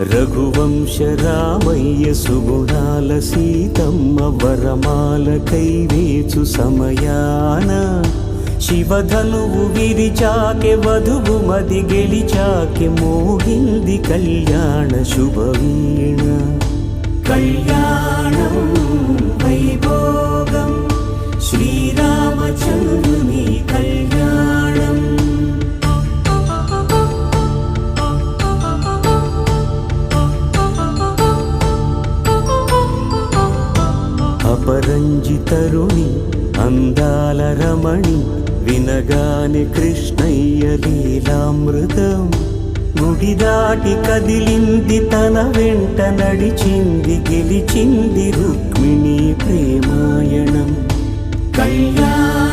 రఘువంశ రామయ్య సుగుణాల సీతమ్మ వరమాల కైవేచు సమయాన శివధనువు విరిచాకె వధువు మది గెలిచాకె మోగింది కళ్యాణ శుభవీణ. కళ్యాణం వైభోగం శ్రీరామచంద్రుని కళ్యాణం. అపరంజి తరుణి అందాల రమణి వినగానే కృష్ణయ్య లీలామృతం. గుడి దాటి కదిలింది తన వెంట నడిచింది గెలిచింది రుక్మిణి ప్రేమాయణం. కళ్యాణ